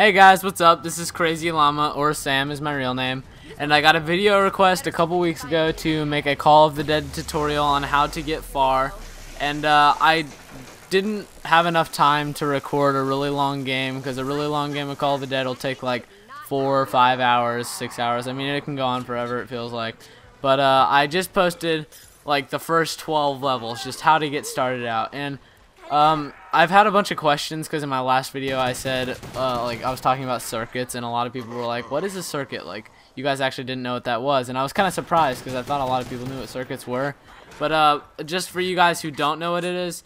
Hey guys, what's up? This is Crazy Llama, or Sam is my real name, and I got a video request a couple weeks ago to make a Call of the Dead tutorial on how to get far, and I didn't have enough time to record a really long game, because a really long game of Call of the Dead will take like 4 or 5 hours, 6 hours. I mean, it can go on forever, it feels like. But I just posted like the first 12 levels, just how to get started out, and I've had a bunch of questions because in my last video I said, like, I was talking about circuits, and a lot of people were like, what is a circuit? Like, you guys actually didn't know what that was, and I was kind of surprised because I thought a lot of people knew what circuits were. But just for you guys who don't know what it is,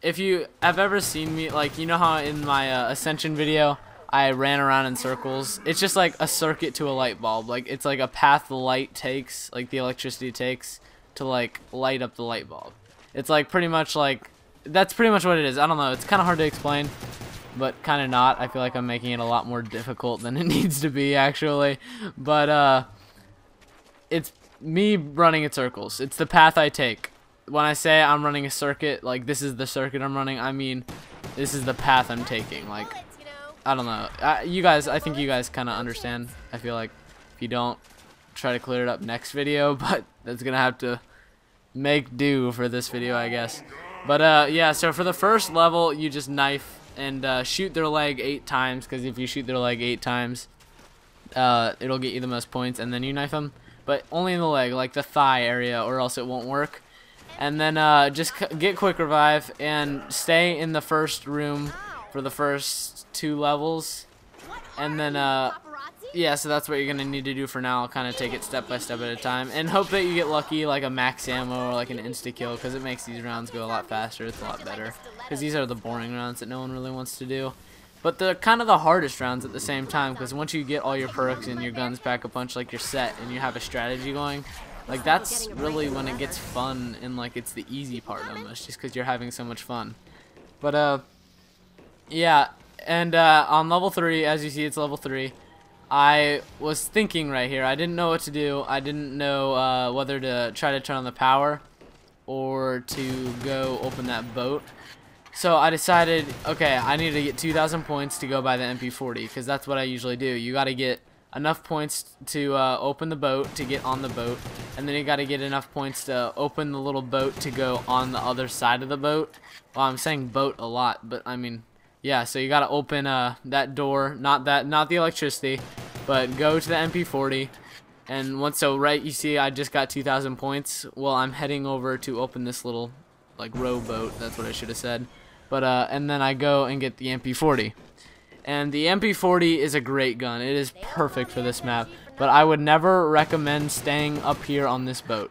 if you have ever seen me, like, you know how in my Ascension video I ran around in circles? It's just like a circuit to a light bulb. Like, it's like a path the light takes, like the electricity takes to like light up the light bulb. It's like pretty much like, that's pretty much what it is. I don't know, it's kind of hard to explain, but kind of not. I feel like I'm making it a lot more difficult than it needs to be, actually. But it's me running in circles. It's the path I take. When I say I'm running a circuit, like, this is the circuit I'm running, I mean this is the path I'm taking. Like, I don't know, you guys, I think you guys kind of understand. I feel like if you don't, try to clear it up next video, but that's gonna have to make do for this video, I guess. But yeah, so for the first level, you just knife and shoot their leg 8 times, because if you shoot their leg 8 times, it'll get you the most points, and then you knife them, but only in the leg, like the thigh area, or else it won't work. And then just get quick revive and stay in the first room for the first 2 levels, and then yeah, so that's what you're gonna need to do for now. I'll kind of take it step by step at a time, and hope that you get lucky, like a max ammo or like an insta kill, because it makes these rounds go a lot faster. It's a lot better, because these are the boring rounds that no one really wants to do, but they're kind of the hardest rounds at the same time, because once you get all your perks and your guns pack a punch, like you're set and you have a strategy going, like, that's really when it gets fun, and like it's the easy part almost, just because you're having so much fun. But yeah, and on level 3, as you see, it's level 3. I was thinking right here, I didn't know what to do. I didn't know whether to try to turn on the power or to go open that boat. So I decided, okay, I need to get 2,000 points to go buy the MP40, because that's what I usually do. You got to get enough points to open the boat, to get on the boat, and then you got to get enough points to open the little boat to go on the other side of the boat. Well, I'm saying boat a lot, but I mean, yeah, so you got to open that door, not the electricity, but go to the MP40, and once, so right, you see I just got 2,000 points. Well, I'm heading over to open this little like rowboat, that's what I should have said. But and then I go and get the MP40. And the MP40 is a great gun. It is perfect for this map, but I would never recommend staying up here on this boat.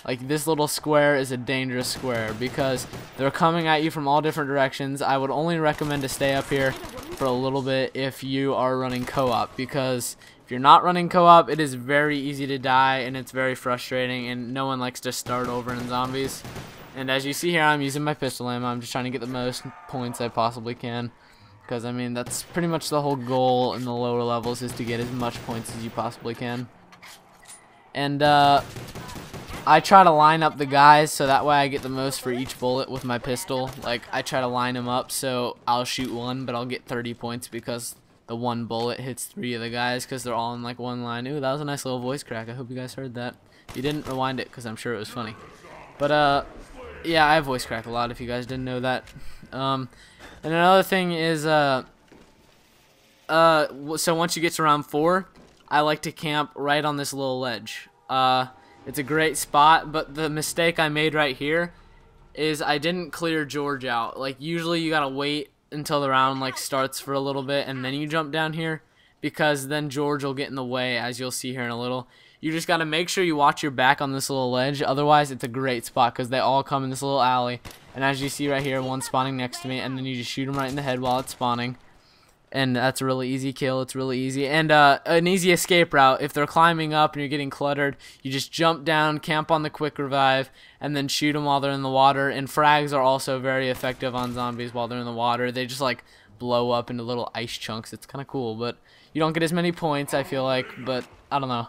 Like, this little square is a dangerous square because they're coming at you from all different directions. I would only recommend to stay up here for a little bit if you are running co-op, because if you're not running co-op, it is very easy to die, and it's very frustrating, and no one likes to start over in zombies. And as you see here, I'm using my pistol ammo. I'm just trying to get the most points I possibly can, because I mean, that's pretty much the whole goal in the lower levels, is to get as much points as you possibly can. And I try to line up the guys so that way I get the most for each bullet with my pistol. Like, I try to line them up so I'll shoot one, but I'll get 30 points because the one bullet hits 3 of the guys, because they're all in like one line. Ooh, that was a nice little voice crack. I hope you guys heard that. If you didn't, rewind it, because I'm sure it was funny. But yeah, I voice crack a lot if you guys didn't know that. And another thing is so once you get to round 4, I like to camp right on this little ledge. It's a great spot, but the mistake I made right here is I didn't clear George out. Like, usually you gotta wait until the round like starts for a little bit and then you jump down here, because then George will get in the way, as you'll see here in a little. You just gotta make sure you watch your back on this little ledge, otherwise it's a great spot, because they all come in this little alley, and as you see right here, one spawning next to me, and then you just shoot them right in the head while it's spawning. And that's a really easy kill. It's really easy. And an easy escape route, if they're climbing up and you're getting cluttered, you just jump down, camp on the quick revive, and then shoot them while they're in the water. And frags are also very effective on zombies while they're in the water. They just like blow up into little ice chunks. It's kind of cool, but you don't get as many points, I feel like, but I don't know.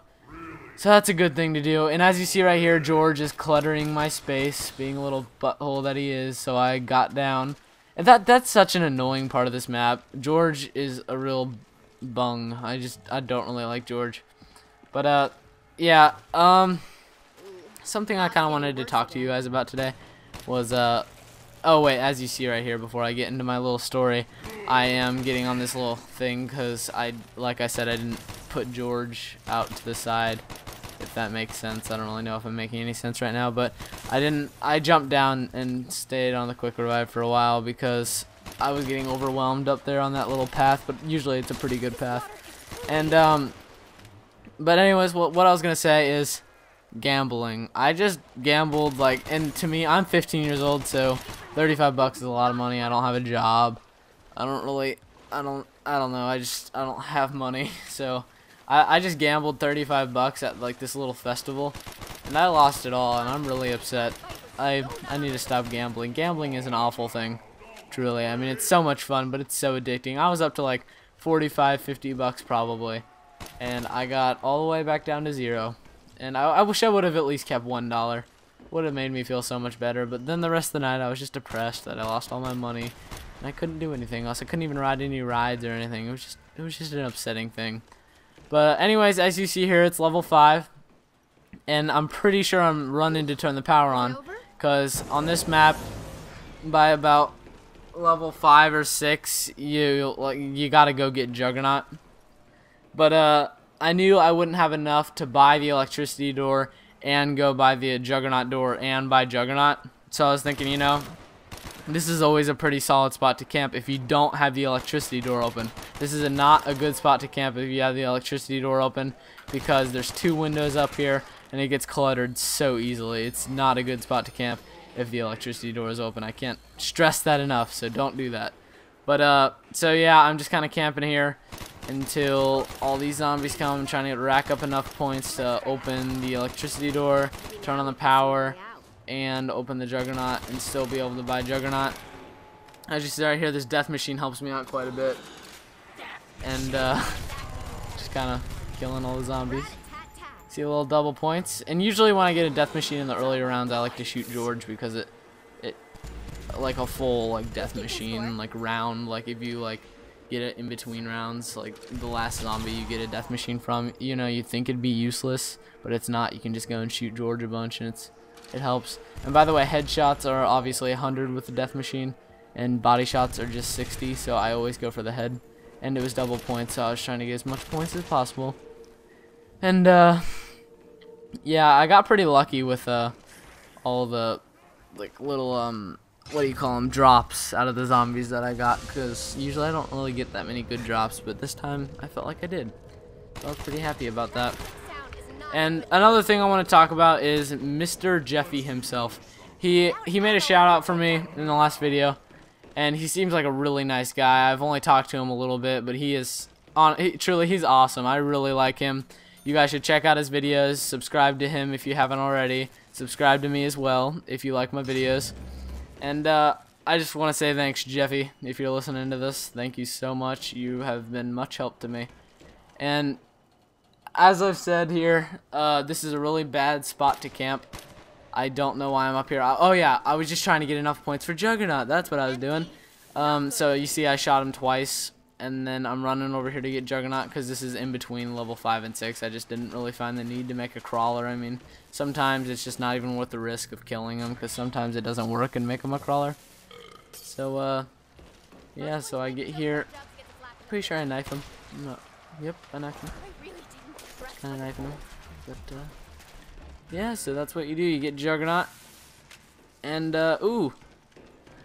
So that's a good thing to do. And as you see right here, George is cluttering my space, being a little butthole that he is, so I got down. And that's such an annoying part of this map. George is a real Bung. I don't really like George. But yeah, something I kind of wanted to talk to you guys about today was oh wait, as you see right here, before I get into my little story, I am getting on this little thing because like I said, I didn't put George out to the side, if that makes sense. I don't really know if I'm making any sense right now, but I jumped down and stayed on the quick revive for a while because I was getting overwhelmed up there on that little path, but usually it's a pretty good path. And but anyways, what I was gonna say is gambling. I just gambled, like, and to me, I'm 15 years old, so 35 bucks is a lot of money. I don't have a job. I don't know. I don't have money, so I just gambled 35 bucks at like this little festival, and I lost it all, and I'm really upset. I need to stop gambling. Gambling is an awful thing, truly. I mean, it's so much fun, but it's so addicting. I was up to like 45, 50 bucks probably, and I got all the way back down to 0. And I wish I would have at least kept $1. Would have made me feel so much better. But then the rest of the night I was just depressed that I lost all my money, and I couldn't do anything else. I couldn't even ride any rides or anything. It was just an upsetting thing. But anyways, as you see here, it's level 5, and I'm pretty sure I'm running to turn the power on, because on this map, by about level 5 or 6, you gotta go get Juggernaut. But I knew I wouldn't have enough to buy the electricity door and go buy the Juggernaut door and buy Juggernaut. So I was thinking, you know, this is always a pretty solid spot to camp if you don't have the electricity door open. This is not a good spot to camp if you have the electricity door open, because there's 2 windows up here and it gets cluttered so easily. It's not a good spot to camp if the electricity door is open. I can't stress that enough, so don't do that. But so yeah, I'm just kind of camping here until all these zombies come. I'm trying to rack up enough points to open the electricity door, turn on the power, and open the Juggernaut, and still be able to buy Juggernaut. As you see right here, this death machine helps me out quite a bit, and just kind of killing all the zombies. See a little double points, and usually when I get a death machine in the earlier rounds, I like to shoot George because it like a full like death machine like round, like if you like get it in between rounds, like the last zombie you get a death machine from, you know, you think it'd be useless, but it's not. You can just go and shoot George a bunch, and it helps. And by the way, headshots are obviously 100 with the death machine, and body shots are just 60, so I always go for the head. And it was double points, so I was trying to get as much points as possible. And yeah, I got pretty lucky with all the like little what do you call them, drops out of the zombies that I got, because usually I don't really get that many good drops, but this time I felt like I did. So I was pretty happy about that. And another thing I want to talk about is Mr. Jeffy himself. He made a shout out for me in the last video, and he seems like a really nice guy. I've only talked to him a little bit, but he's awesome. I really like him. You guys should check out his videos, subscribe to him if you haven't already, subscribe to me as well if you like my videos. And I just want to say thanks, Jeffy, if you're listening to this. Thank you so much. You have been much help to me. And as I've said here, this is a really bad spot to camp. I don't know why I'm up here. Oh yeah, I was just trying to get enough points for Juggernaut. That's what I was doing. So you see I shot him twice, and then I'm running over here to get Juggernaut because this is in between level 5 and 6. I just didn't really find the need to make a crawler. I mean, sometimes it's just not even worth the risk of killing him, because sometimes it doesn't work and make him a crawler. So yeah, so I get here. Pretty sure I knife him. No, yep, I knifed him. Kind of knifing him, but yeah. So that's what you do. You get Juggernaut, and ooh.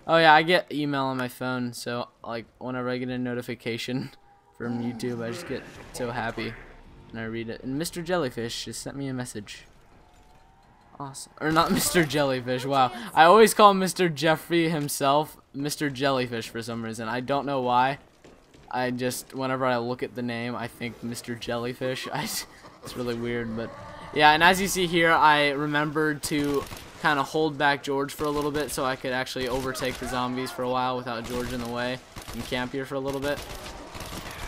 Oh yeah, I get email on my phone, so like whenever I get a notification from YouTube, I just get so happy and I read it. And Mr. Jellyfish just sent me a message. Awesome. Or not Mr. Jellyfish, wow. I always call Mr. Jeffrey himself Mr. Jellyfish for some reason. I don't know why. I just, whenever I look at the name, I think Mr. Jellyfish. It's really weird, but yeah. And as you see here, I remembered to kind of hold back George for a little bit so I could actually overtake the zombies for a while without George in the way and camp here for a little bit.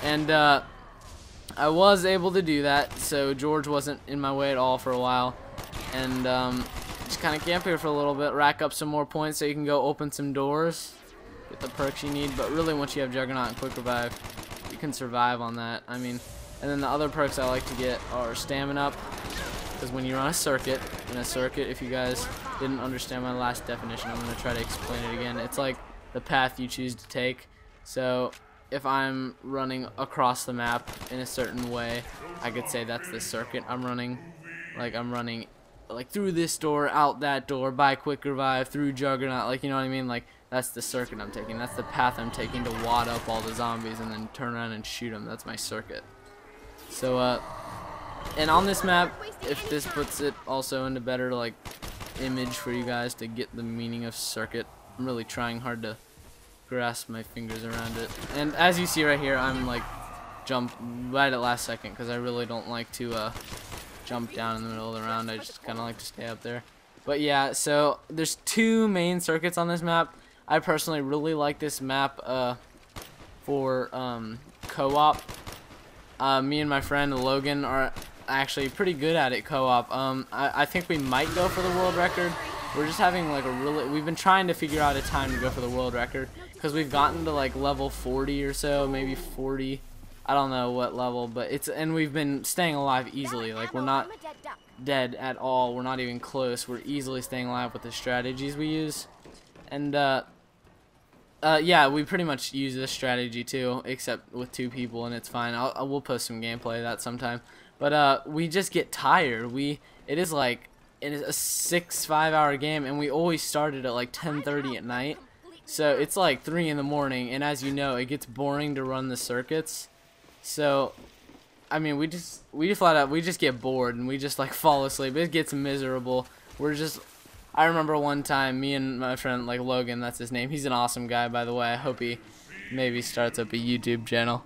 And I was able to do that, so George wasn't in my way at all for a while. And just kind of camp here for a little bit, rack up some more points so you can go open some doors, get the perks you need. But really, once you have Juggernaut and Quick Revive, you you can survive on that. I mean, and then the other perks I like to get are stamina up, because when you're on a circuit, if you guys didn't understand my last definition, I'm going to try to explain it again. It's like the path you choose to take. So if I'm running across the map in a certain way, I could say that's the circuit I'm running. Like I'm running like through this door, out that door, by Quick Revive, through Juggernaut, like, you know what I mean? Like, that's the circuit I'm taking. That's the path I'm taking to wad up all the zombies and then turn around and shoot them. That's my circuit. So, and on this map, if this puts it also into better, like, image for you guys to get the meaning of circuit, I'm really trying hard to grasp my fingers around it. And as you see right here, I'm, like, jump right at last second, because I really don't like to, jump down in the middle of the round. I just kind of like to stay up there. But yeah, so there's 2 main circuits on this map. I personally really like this map for co-op. Me and my friend Logan are actually pretty good at it co-op. I think we might go for the world record. We're just having like we've been trying to figure out a time to go for the world record, because we've gotten to like level 40 or so, maybe 40. I don't know what level, but and we've been staying alive easily. Like, we're not dead at all. We're not even close. We're easily staying alive with the strategies we use. And yeah, we pretty much use this strategy too, except with 2 people, and it's fine. We'll post some gameplay of that sometime. But we just get tired. It is a 5 hour game, and we always started at like 10:30 at night. So it's like 3 in the morning, and as you know, it gets boring to run the circuits. So, I mean, we just flat out, we just get bored and we just like fall asleep. It gets miserable. I remember one time, me and my friend, like Logan, that's his name. He's an awesome guy, by the way. I hope he maybe starts up a YouTube channel.